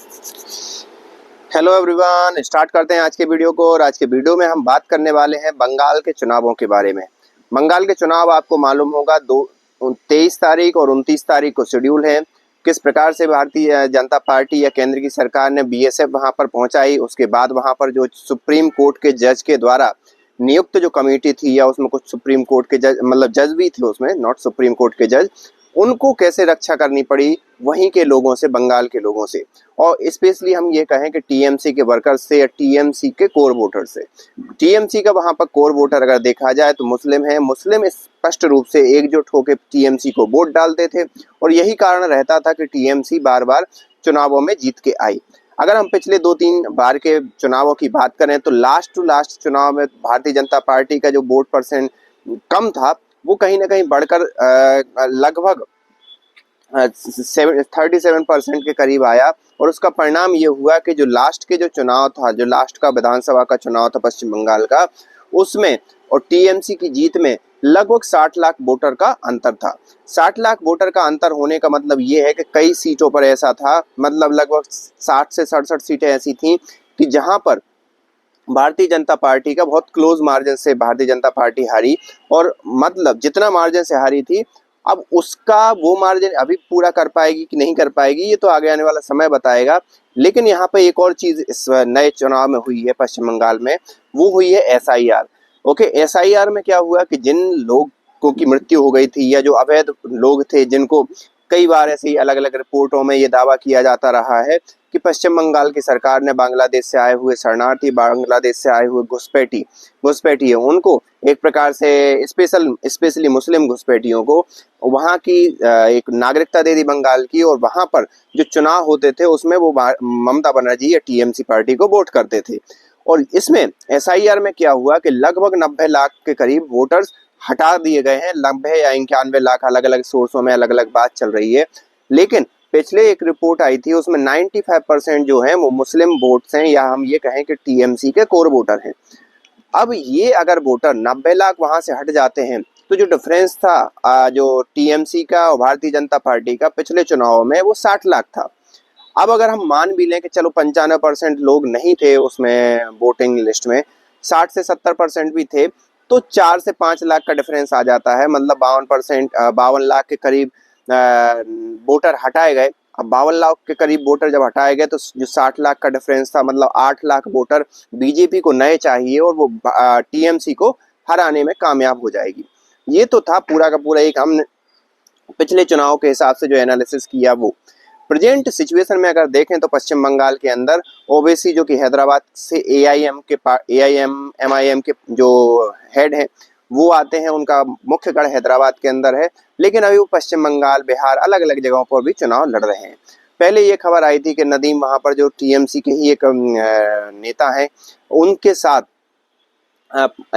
Hello everyone, start करते हैं आज के वीडियो को। और आज के वीडियो में हम बात करने वाले हैं बंगाल के चुनावों के बारे में। बंगाल के चुनाव आपको मालूम होगा 23 तारीख और 29 तारीख को शेड्यूल है। किस प्रकार से भारतीय जनता पार्टी या केंद्र की सरकार ने बीएसएफ वहां पर पहुंचाई, उसके बाद वहां पर जो सुप्रीम कोर्ट के जज के द्वारा नियुक्त जो कमेटी थी, या उसमें कुछ सुप्रीम कोर्ट के जज मतलब जज भी थे उसमें, नॉट सुप्रीम कोर्ट के जज, उनको कैसे रक्षा करनी पड़ी वहीं के लोगों से, बंगाल के लोगों से। और स्पेशली हम ये कहें कि टीएमसी के वर्कर्स से या टीएमसी के कोर वोटर से। टीएमसी का वहां पर कोर वोटर अगर देखा जाए तो मुस्लिम है। मुस्लिम स्पष्ट रूप से एकजुट होकर टीएमसी को वोट डालते थे और यही कारण रहता था कि टीएमसी बार बार चुनावों में जीत के आई। अगर हम पिछले 2-3 बार के चुनावों की बात करें तो लास्ट टू लास्ट चुनाव में भारतीय जनता पार्टी का जो वोट परसेंट कम था वो कहीं ना कहीं बढ़कर लगभग 37% के करीब आया। और उसका परिणाम ये हुआ कि जो लास्ट के जो चुनाव था, जो लास्ट का विधानसभा का चुनाव था पश्चिम बंगाल का, उसमें और टीएमसी की जीत में लगभग 60 लाख वोटर का अंतर था। 60 लाख वोटर का अंतर होने का मतलब ये है कि कई सीटों पर ऐसा था, मतलब लगभग 60 से 67 सीटें ऐसी थीं कि जहां पर भारतीय जनता पार्टी का बहुत क्लोज मार्जिन से भारतीय जनता पार्टी हारी। और मतलब जितना मार्जिन से हारी थी, अब उसका वो मार्जिन अभी पूरा कर पाएगी कि नहीं कर पाएगी ये तो आगे आने वाला समय बताएगा। लेकिन यहाँ पे एक और चीज इस नए चुनाव में हुई है पश्चिम बंगाल में, वो हुई है एसआईआर। ओके, एसआईआर में क्या हुआ कि जिन लोगों की मृत्यु हो गई थी या जो अवैध लोग थे, जिनको कई बार ऐसे ही अलग अलग रिपोर्टों में ये दावा किया जाता रहा है कि पश्चिम बंगाल की सरकार ने बांग्लादेश से आए हुए शरणार्थी, बांग्लादेश से आए हुए घुसपैठी है, उनको एक प्रकार से स्पेशली मुस्लिम घुसपैठियों को वहाँ की एक नागरिकता दे दी बंगाल की। और वहाँ पर जो चुनाव होते थे उसमें वो ममता बनर्जी या टीएमसी पार्टी को वोट करते थे। और इसमें एसआईआर में क्या हुआ कि लगभग 90 लाख के करीब वोटर्स हटा दिए गए हैं। 90 या 91 लाख, अलग अलग सोर्सों में अलग अलग बात चल रही है। लेकिन पिछले एक रिपोर्ट आई थी उसमें 95% जो है वो मुस्लिम वोट्स हैं, या हम ये कहें कि टीएमसी के कोर वोटर हैं। अब ये अगर वोटर 90 लाख वहां से हट जाते हैं तो जो डिफरेंस था जो टीएमसी का और भारतीय जनता पार्टी का पिछले चुनाव में, वो 60 लाख था। अब अगर हम मान भी लें कि चलो 95% लोग नहीं थे उसमें वोटिंग लिस्ट में, 60 से 70% भी थे, तो 4 से 5 लाख का डिफरेंस आ जाता है। मतलब 52 लाख के करीब वोटर हटाए गए। अब 52 लाख के करीब वोटर जब हटाए गए तो जो 60 लाख का डिफरेंस था, मतलब 8 लाख वोटर बीजेपी को नए चाहिए और वो टीएमसी को हराने में कामयाब हो जाएगी। ये तो था पूरा का पूरा एक हमने पिछले चुनाव के हिसाब से जो एनालिसिस किया। वो प्रेजेंट सिचुएशन में अगर देखें तो पश्चिम बंगाल के अंदर ओवैसी जो कि हैदराबाद से एमआईएम के जो हेड हैं वो आते हैं, उनका मुख्य गढ़ हैदराबाद के अंदर है। लेकिन अभी वो पश्चिम बंगाल, बिहार, अलग अलग जगहों पर भी चुनाव लड़ रहे हैं। पहले ये खबर आई थी कि नदीम वहां पर जो टीएमसी के ही एक नेता हैं, उनके साथ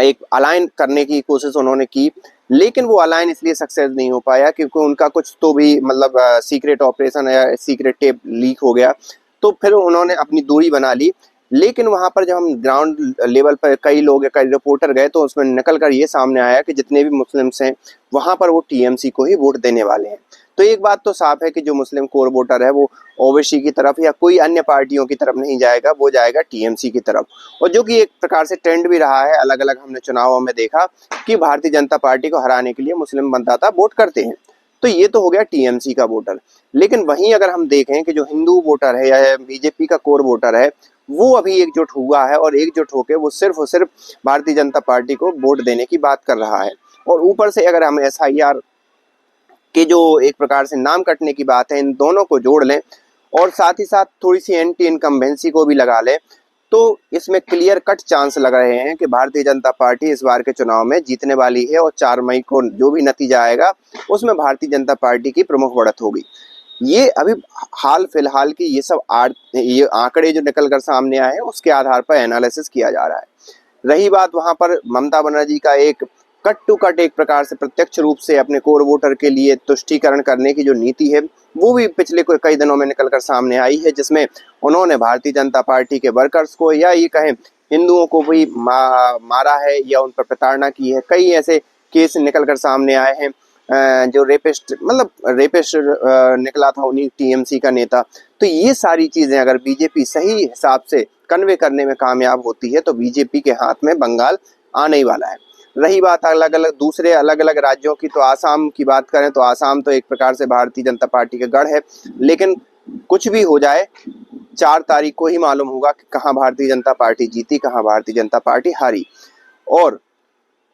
एक अलाइन करने की कोशिश उन्होंने की, लेकिन वो अलाइन इसलिए सक्सेस नहीं हो पाया क्योंकि उनका कुछ तो भी मतलब सीक्रेट ऑपरेशन या सीक्रेट टेप लीक हो गया। तो फिर उन्होंने अपनी दूरी बना ली। लेकिन वहां पर जब हम ग्राउंड लेवल पर कई लोग, कई रिपोर्टर गए तो उसमें निकल कर ये सामने आया कि जितने भी मुस्लिम्स हैं वहां पर वो टीएमसी को ही वोट देने वाले हैं। तो एक बात तो साफ है कि जो मुस्लिम कोर वोटर है वो ओवैसी की तरफ या कोई अन्य पार्टियों की तरफ नहीं जाएगा, वो जाएगा टीएमसी की तरफ। और जो कि एक प्रकार से ट्रेंड भी रहा है, अलग अलग हमने चुनावों में देखा कि भारतीय जनता पार्टी को हराने के लिए मुस्लिम मतदाता वोट करते हैं। तो ये तो हो गया टीएमसी का वोटर। लेकिन वहीं अगर हम देखें कि जो हिंदू वोटर है या बीजेपी का कोर वोटर है, वो अभी एकजुट हुआ है और एकजुट होकर वो सिर्फ और सिर्फ भारतीय जनता पार्टी को वोट देने की बात कर रहा है। और ऊपर से अगर हम एसआईआर के जो एक प्रकार से नाम कटने की बात है, इन दोनों को जोड़ लें और साथ ही साथ थोड़ी सी एंटी इनकम्बेंसी को भी लगा लें, तो इसमें क्लियर कट चांस लग रहे हैं कि भारतीय जनता पार्टी इस बार के चुनाव में जीतने वाली है। और 4 मई को जो भी नतीजा आएगा उसमें भारतीय जनता पार्टी की प्रमुख बढ़त होगी। ये अभी हाल फिलहाल की ये सब ये आंकड़े जो निकल कर सामने आए हैं उसके आधार पर एनालिसिस किया जा रहा है। रही बात वहां पर ममता बनर्जी का एक कट टू कट एक प्रकार से प्रत्यक्ष रूप से अपने कोर वोटर के लिए तुष्टीकरण करने की जो नीति है, वो भी पिछले कई दिनों में निकलकर सामने आई है, जिसमें उन्होंने भारतीय जनता पार्टी के वर्कर्स को या ये कहें हिंदुओं को भी मारा है या उन पर प्रताड़ना की है। कई ऐसे केस निकलकर सामने आए हैं जो रेपिस्ट निकला था उन्हीं टीएमसी का नेता। तो ये सारी चीजें अगर बीजेपी सही हिसाब से कन्वे करने में कामयाब होती है तो बीजेपी के हाथ में बंगाल आने ही वाला है। रही बात अलग अलग दूसरे अलग अलग राज्यों की, तो आसाम की बात करें तो आसाम तो एक प्रकार से भारतीय जनता पार्टी का गढ़ है, लेकिन कुछ भी हो जाए 4 तारीख को ही मालूम होगा कि कहाँ भारतीय जनता पार्टी जीती, कहाँ भारतीय जनता पार्टी हारी, और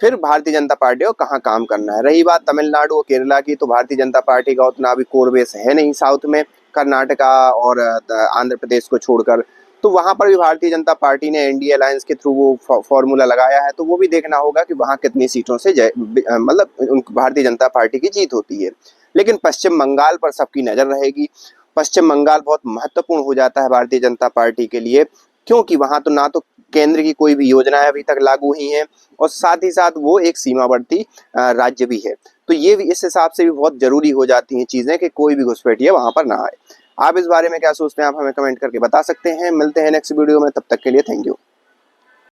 फिर भारतीय जनता पार्टी को कहाँ काम करना है। रही बात तमिलनाडु और केरला की, तो भारतीय जनता पार्टी का उतना अभी कोर बेस है नहीं साउथ में, कर्नाटका और आंध्र प्रदेश को छोड़कर, तो वहां पर भी भारतीय जनता पार्टी ने एनडीए अलायंस के थ्रू वो फॉर्मूला लगाया है, तो वो भी देखना होगा कि वहां कितनी सीटों से मतलब भारतीय जनता पार्टी की जीत होती है। लेकिन पश्चिम बंगाल पर सबकी नजर रहेगी। पश्चिम बंगाल बहुत महत्वपूर्ण हो जाता है भारतीय जनता पार्टी के लिए, क्योंकि वहां तो ना तो केंद्र की कोई भी योजनाएं अभी तक लागू हुई हैं, और साथ ही साथ वो एक सीमावर्ती राज्य भी है। तो ये भी इस हिसाब से भी बहुत जरूरी हो जाती हैं चीजें कि कोई भी घुसपैठिया वहां पर ना आए। आप इस बारे में क्या सोचते हैं, आप हमें कमेंट करके बता सकते हैं। मिलते हैं नेक्स्ट वीडियो में, तब तक के लिए थैंक यू।